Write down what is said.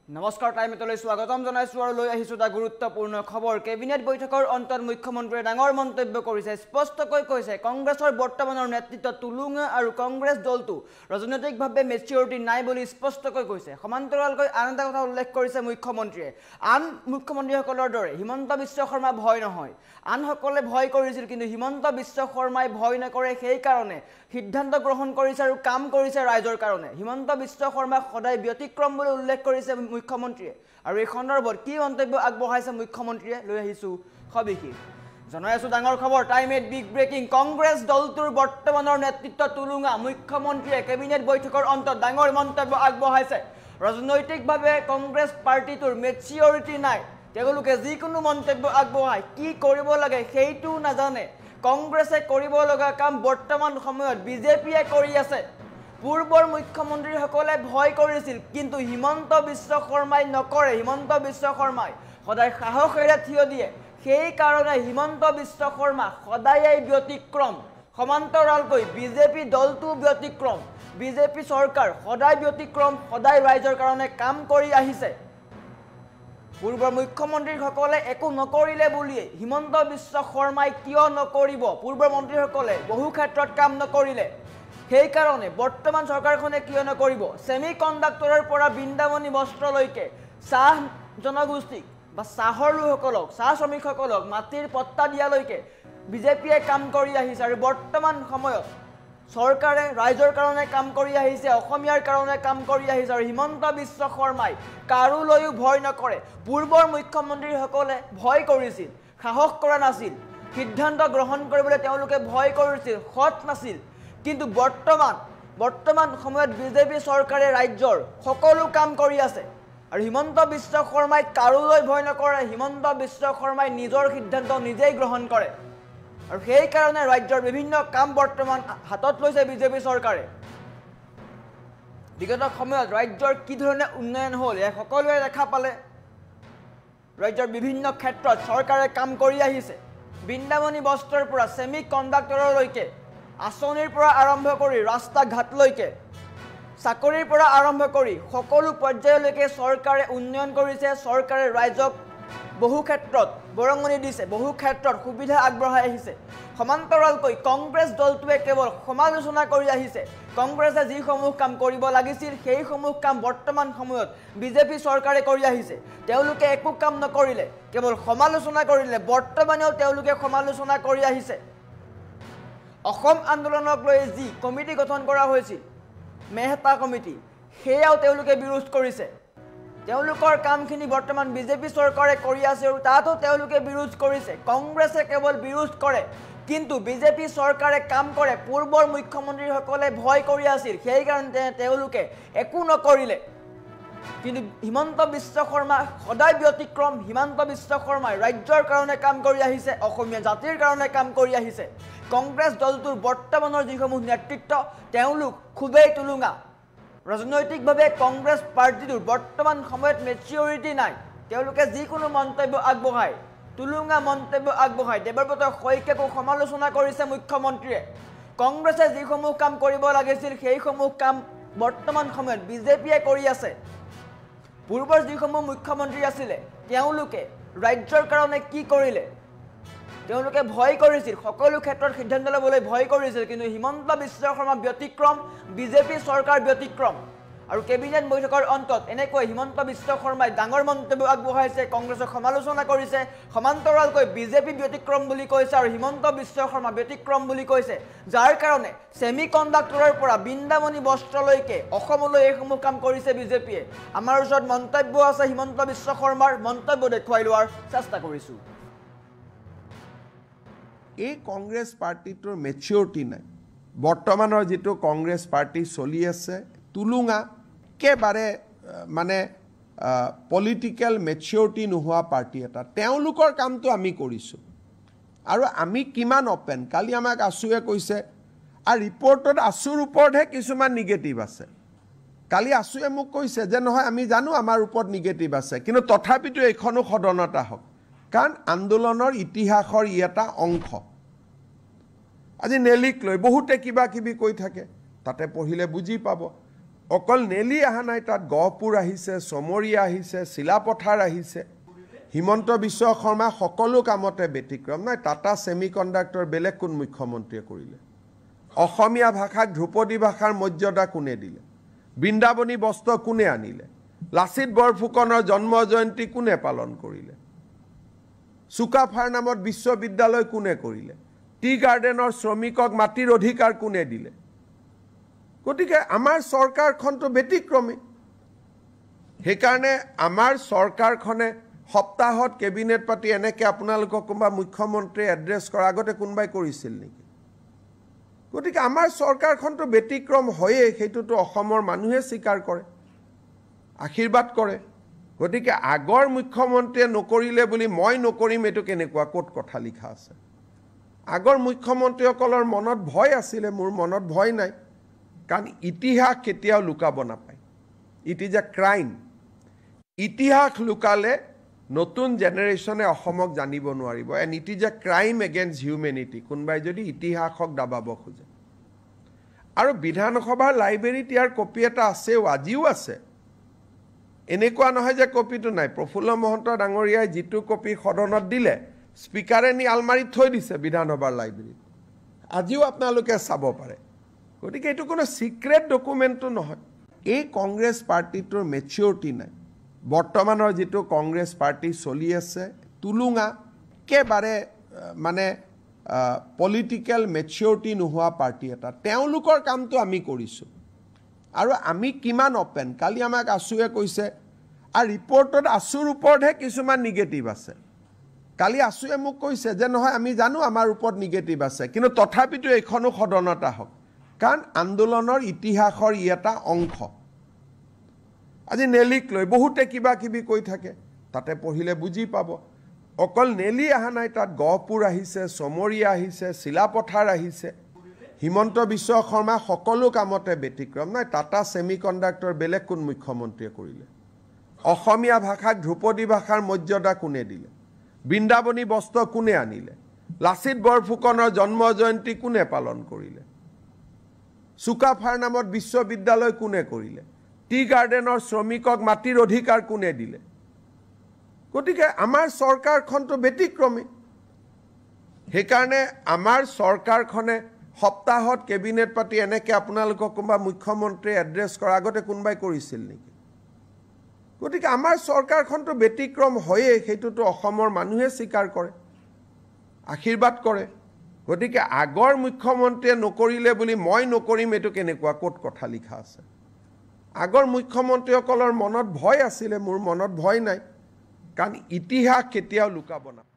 নমস্কাৰ টাইমলৈ স্বাগতম জনাইছো আৰু লৈ আহিছো এটা গুৰুত্বপূৰ্ণ খবৰ কেবিনেট বৈঠকৰ অন্তত মুখ্যমন্ত্ৰীয়ে ডাঙৰ মন্তব্য কৰিছে স্পষ্টকৈ কৈছে কংগ্ৰেছৰ বৰ্তমানৰ নেতৃত্ব তুলুঙা আৰু কংগ্ৰেছ দলটো ৰাজনৈতিকভাৱে মেচিউৰিটি নাই বুলি স্পষ্টকৈ কৈছে সমান্তৰালকৈ আন এটা কথা উল্লেখ কৰিছে মুখ্যমন্ত্ৰীয়ে আন মুখ্যমন্ত্ৰীসকলৰ দৰে হিমন্ত বিশ্ব শৰ্মা ভয় নহয় আনসকলে ভয় কৰিছিল কিন্তু হিমন্ত বিশ্ব শৰ্মাই ভয় নকৰে সেই কাৰণে সিদ্ধান্ত গ্ৰহণ কৰিছে আৰু কাম কৰিছে ৰাইজৰ কাৰণে হিমন্ত বিশ্ব শৰ্মা সদায় ব্যতিক্ৰম বুলি উল্লেখ কৰিছে মুখ্যমন্ত্ৰীয়ে আৰু এই সন্দৰ্ভত কি মন্তব্য আগবঢ়াইছে মুখ্যমন্ত্ৰীয়ে লৈ আহিছো সবিশেষ জনাই আছো ডাঙৰ খবৰ time at big breaking Congress দলটোৰ বৰ্তমানৰ নেতৃত্ব তুলুঙা মুখ্যমন্ত্ৰীয়ে কেবিনেট বৈঠকৰ অন্তত ডাঙৰ মন্তব্য আগবঢ়াইছে ৰাজনৈতিকভাৱে কংগ্ৰেছ পাৰ্টিটোৰ মেচিউৰিটি নাই তেওঁলোকে যিকোনো মন্তব্য আগবঢ়ায় কি কৰিব লাগে সেইটো নাজানে কংগ্ৰেছে কৰিব লগা কাম বৰ্তমান সময়ত বিজেপিয়ে কৰি আছে পূৰ্বৰ মুখ্যমন্ত্ৰীসকলে ভয় কৰিছিল কিন্তু হিমন্ত বিশ্ব শৰ্মাই নকৰে হিমন্ত বিশ্ব শৰ্মাই সদায় সাহসেৰে থিয় দিয়ে সেই কাৰণে হিমন্ত বিশ্ব শৰ্মা সদায় ব্যতিক্ৰম সমান্তৰালকৈ বিজেপি দলটো ব্যতিক্ৰম বিজেপি চৰকাৰ সদায় ব্যতিক্ৰম সদায় ৰাইজৰ কাৰণে কাম কৰি আহিছে পূৰ্বৰ মুখ্যমন্ত্ৰীসকলে একো নকৰিলে বুলিয়ে হিমন্ত বিশ্ব শৰ্মাই কিয় নকৰিব পূৰ্বৰ মন্ত্ৰীসকলে বহু ক্ষেত্ৰত কাম নকৰিলে সেই কাৰণে বৰ্তমান চৰকাৰখনে কিয় নকৰিব সেমি কণ্ডাক্টৰৰ পৰা বৃন্দাবনী বস্ত্ৰলৈকে চাহ জনগোষ্ঠীক বা চাহৰ লোকসকলক চাহ শ্ৰমিকসকলক মাটিৰ পট্টা দিয়ালৈকে বিজেপিয়ে কাম কৰি আহিছে আৰু বৰ্তমান সময়ত চৰকাৰে ৰাইজৰ কাৰণে কাম কৰি আহিছে অসমীয়াৰ কাৰণে কাম কৰি আহিছে আৰু হিমন্ত বিশ্ব শৰ্মাই কাৰোলৈও ভয় নকৰে পূৰ্বৰ মুখ্যমন্ত্ৰীসকলে ভয় কৰিছিল সাহস কৰা নাছিল সিদ্ধান্ত গ্ৰহণ কৰিবলৈ তেওঁলোকে ভয় কৰিছিল সৎ নাছিল কিন্তু বৰ্তমান সময়ত বিজেপি চৰকাৰে ৰাজ্যৰ সকলো কাম কৰি আছে আৰু হিমন্ত বিশ্ব শৰ্মাই কাৰোলৈ ভয় নকৰে হিমন্ত বিশ্ব শৰ্মাই নিজৰ সিদ্ধান্ত নিজেই গ্ৰহণ কৰে আৰু সেই কাৰণে ৰাজ্যৰ বিভিন্ন কাম বৰ্তমান হাতত লৈছে বিজেপি চৰকাৰে বিগত সময়ত ৰাজ্যৰ কি ধৰণে উন্নয়ন হ'ল এই সকলোৱে দেখা পালে ৰাজ্যৰ বিভিন্ন ক্ষেত্ৰত চৰকাৰে কাম কৰি আহিছে বৃন্দাবনী বস্ত্ৰৰ পৰা সেমি কণ্ডাক্টৰলৈকে আঁচনিৰ পৰা আৰম্ভ কৰি ৰাস্তা ঘাটলৈকে চাকৰিৰ পৰা আৰম্ভ কৰি সকলো পৰ্যায়লৈকে চৰকাৰে উন্নয়ন কৰিছে চৰকাৰে ৰাইজক বহু ক্ষেত্ৰত বৰঙণি দিছে বহু ক্ষেত্ৰত সুবিধা আগবঢ়াই আহিছে সমান্তৰালকৈ কংগ্ৰেছ দলটোৱে কেৱল সমালোচনা কৰি আহিছে কংগ্ৰেছে যিসমূহ কাম কৰিব লাগিছিল সেইসমূহ কাম বৰ্তমান সময়ত বিজেপি চৰকাৰে কৰি আহিছে তেওঁলোকে একো কাম নকৰিলে কেৱল সমালোচনা কৰিলে বৰ্তমানেও তেওঁলোকে সমালোচনা কৰি আহিছে অসম আন্দোলনক লৈ যি কমিটি গঠন কৰা হৈছিল মেহতা কমিটি সেয়াও তেওঁলোকে বিৰোধ কৰিছে তেওঁলোকৰ কামখিনি বৰ্তমান বিজেপি চৰকাৰে কৰি আছে আৰু তাতো তেওঁলোকে বিৰোধ কৰিছে কংগ্ৰেছে কেৱল বিৰোধ কৰে কিন্তু বিজেপি চৰকাৰে কাম কৰে পূৰ্বৰ মুখ্যমন্ত্ৰীসকলে ভয় কৰি আছিল সেই কাৰণে তেওঁলোকে একো নকৰিলে কিন্তু হিমন্ত বিশ্ব শৰ্মা সদায় ব্যতিক্ৰম হিমন্ত বিশ্ব শৰ্মাই ৰাজ্যৰ কাৰণে কাম কৰি আহিছে অসমীয়া জাতিৰ কাৰণে কাম কৰি আহিছে কংগ্ৰেছ দলটোৰ বৰ্তমানৰ যিসমূহ নেতৃত্ব তেওঁলোক খুবেই তুলুঙা ৰাজনৈতিকভাৱে কংগ্ৰেছ পাৰ্টিটোৰ বৰ্তমান সময়ত মেচিউৰিটি নাই তেওঁলোকে যিকোনো মন্তব্য আগবঢ়ায় তুলুঙা মন্তব্য আগবঢ়ায় দেৱব্ৰত শইকীয়াকো সমালোচনা কৰিছে মুখ্যমন্ত্ৰীয়ে কংগ্ৰেছে যিসমূহ কাম কৰিব লাগিছিল সেইসমূহ কাম বৰ্তমান সময়ত বিজেপিয়ে কৰি আছে পূৰ্বৰ যিসমূহ মুখ্যমন্ত্ৰী আছিলে তেওঁলোকে ৰাজ্যৰ কাৰণে কি কৰিলে তেওঁলোকে ভয় কৰিছিল সকলো ক্ষেত্ৰত সিদ্ধান্ত ল'বলৈ ভয় কৰিছিল কিন্তু হিমন্ত বিশ্ব শৰ্মা ব্যতিক্ৰম বিজেপি চৰকাৰ ব্যতিক্ৰম আৰু কেবিনেট বৈঠকৰ অন্তত এনেকৈ হিমন্ত বিশ্ব শৰ্মাই ডাঙৰ মন্তব্য আগবঢ়াইছে কংগ্ৰেছক সমালোচনা কৰিছে সমান্তৰালকৈ বিজেপি ব্যতিক্ৰম বুলি কৈছে আৰু হিমন্ত বিশ্ব শৰ্মা ব্যতিক্ৰম বুলি কৈছে যাৰ কাৰণে সেমি কণ্ডাক্টৰৰ পৰা বৃন্দাবনী বস্ত্ৰলৈকে অসমলৈ এইসমূহ কাম কৰিছে বিজেপিয়ে আমাৰ ওচৰত মন্তব্য আছে হিমন্ত বিশ্ব শৰ্মাৰ মন্তব্য দেখুৱাই লোৱাৰ চেষ্টা কৰিছোঁ এই কংগ্ৰেছ পাৰ্টিটোৰ মেচিউৰিটি নাই বৰ্তমানৰ যিটো কংগ্ৰেছ পাৰ্টি চলি আছে তুলুঙা একেবাৰে মানে পলিটিকেল মেচিউৰিটি নোহোৱা পাৰ্টি এটা তেওঁলোকৰ কামটো আমি কৰিছোঁ আৰু আমি কিমান অপেন কালি আমাক আছুৱে কৈছে আৰু ৰিপৰ্টত আছুৰ ওপৰতহে কিছুমান নিগেটিভ আছে কালি আছুৱে মোক কৈছে যে নহয় আমি জানো আমাৰ ওপৰত নিগেটিভ আছে কিন্তু তথাপিতো এইখনো সদনত আহক কাৰণ আন্দোলনৰ ইতিহাসৰ ই এটা অংশ আজি নেলিক লৈ বহুতে কিবা কিবি কৈ থাকে তাতে পঢ়িলে বুজি পাব অকল নেলি অহা নাই, তাত গহপুৰ আহিছে, চমৰীয়া আহিছে, চিলাপথাৰ আহিছে। হিমন্ত বিশ্ব শৰ্মা সকলো কামতে ব্যতিক্ৰম। নাই, টাটা ছেমি কণ্ডাক্টৰ বেলেগ কোন মুখ্যমন্ত্ৰীয়ে কৰিলে? অসমীয়া ভাষাক ধ্ৰুপদী ভাষাৰ মৰ্যাদা কোনে দিলে? বৃন্দাবনী বস্ত্ৰ কোনে আনিলে? লাচিত বৰফুকনৰ জন্ম জয়ন্তী কোনে পালন কৰিলে? চুকাফাৰ নামত বিশ্ববিদ্যালয় কোনে কৰিলে? টি গাৰ্ডেনৰ শ্ৰমিকক মাটিৰ অধিকাৰ কোনে দিলে? গতিকে আমাৰ চৰকাৰখনটো ব্যতিক্ৰমী। সেইকাৰণে আমাৰ চৰকাৰখনে সপ্তাহত কেবিনেট পাতি এনেকৈ আপোনালোকক কোনোবা মুখ্যমন্ত্ৰীয়ে এড্ৰেছ কৰাৰ আগতে কোনোবাই কৰিছিল নেকি? গতিকে আমাৰ চৰকাৰখনটো ব্যতিক্ৰম হয়েই, সেইটোতো অসমৰ মানুহে স্বীকাৰ কৰে, আশীৰ্বাদ কৰে। গতিকে আগৰ মুখ্যমন্ত্ৰীয়ে নকৰিলে বুলি মই নকৰিম, এইটো কেনেকুৱা, ক'ত কথা লিখা আছে? আগৰ মুখ্যমন্ত্ৰীসকলৰ মনত ভয় আছিলে, মোৰ মনত ভয় নাই। কাৰণ ইতিহাস কেতিয়াও লুকাব নাপায়। It is a crime. ইতিহাস লুকালে নতুন জেনেৰেশ্যনে অসমক জানিব নোৱাৰিব। And it is a crime against humanity, কোনোবাই যদি ইতিহাসক দাবাব খোজে। আৰু বিধানসভাৰ লাইব্ৰেৰীত ইয়াৰ কপি এটা আছেও, আজিও আছে। এনেকুৱা নহয় যে কপিটো নাই। প্ৰফুল্ল মহন্ত ডাঙৰীয়াই যিটো কপি সদনত দিলে, স্পীকাৰে নি আলমাৰীত থৈ দিছে বিধানসভাৰ লাইব্ৰেৰীত, আজিও আপোনালোকে চাব পাৰে। গতিকে এইটো কোনো ছিক্ৰেট ডকুমেণ্টটো নহয়। এই কংগ্ৰেছ পাৰ্টিটোৰ মেচিয়ৰিটি নাই। বৰ্তমানৰ যিটো কংগ্ৰেছ পাৰ্টি চলি আছে, টুলুঙা, একেবাৰে মানে পলিটিকেল মেচিয়ৰিটি নোহোৱা পাৰ্টি এটা। তেওঁলোকৰ কামটো আমি কৰিছোঁ আৰু আমি কিমান অপেন। কালি আমাক আছুৱে কৈছে, আৰু ৰিপৰ্টত আছুৰ ওপৰতহে কিছুমান নিগেটিভ আছে। কালি আছুৱে মোক কৈছে যে নহয়, আমি জানো আমাৰ ওপৰত নিগেটিভ আছে, কিন্তু তথাপিতো এইখনো সদনত আহক, কাৰণ আন্দোলনৰ ইতিহাসৰ ই এটা অংশ। আজি নেলিক লৈ বহুতে কিবা কিবি কৈ থাকে, তাতে পঢ়িলে বুজি পাব। অকল নেলি অহা নাই, তাত গহপুৰ আহিছে, চমৰীয়া আহিছে, চিলাপথাৰ আহিছে। হিমন্ত বিশ্ব শৰ্মা সকলো কামতে ব্যতিক্ৰম। নাই, টাটা ছেমি কণ্ডাক্টৰ বেলেগ কোন মুখ্যমন্ত্ৰীয়ে কৰিলে? অসমীয়া ভাষাক ধ্ৰুপদী ভাষাৰ মৰ্যাদা কোনে দিলে? বৃন্দাবনী বস্ত্ৰ কোনে আনিলে? লাচিত বৰফুকনৰ জন্ম জয়ন্তী কোনে পালন কৰিলে? চুকাফাৰ নামত বিশ্ববিদ্যালয় কোনে কৰিলে? টি গাৰ্ডেনৰ শ্ৰমিকক মাটিৰ অধিকাৰ কোনে দিলে? গতিকে আমাৰ চৰকাৰখনটো ব্যতিক্ৰমী। সেইকাৰণে আমাৰ চৰকাৰখনে সপ্তাহত কেবিনেট পাতি এনেকৈ আপোনালোকক কোনোবা মুখ্যমন্ত্ৰীয়ে এড্ৰেছ কৰাৰ আগতে কোনোবাই কৰিছিল নেকি? গতিকে আমাৰ চৰকাৰখনটো ব্যতিক্ৰম হয়েই, সেইটোতো অসমৰ মানুহে স্বীকাৰ কৰে, আশীৰ্বাদ কৰে। গতিকে আগৰ মুখ্যমন্ত্ৰীয়ে নকৰিলে বুলি মই নকৰিম, এইটো কেনেকুৱা, ক'ত কথা লিখা আছে? আগৰ মুখ্যমন্ত্ৰীসকলৰ মনত ভয় আছিলে, মোৰ মনত ভয় নাই। কাৰণ ইতিহাস কেতিয়াও লুকাব নাপায়।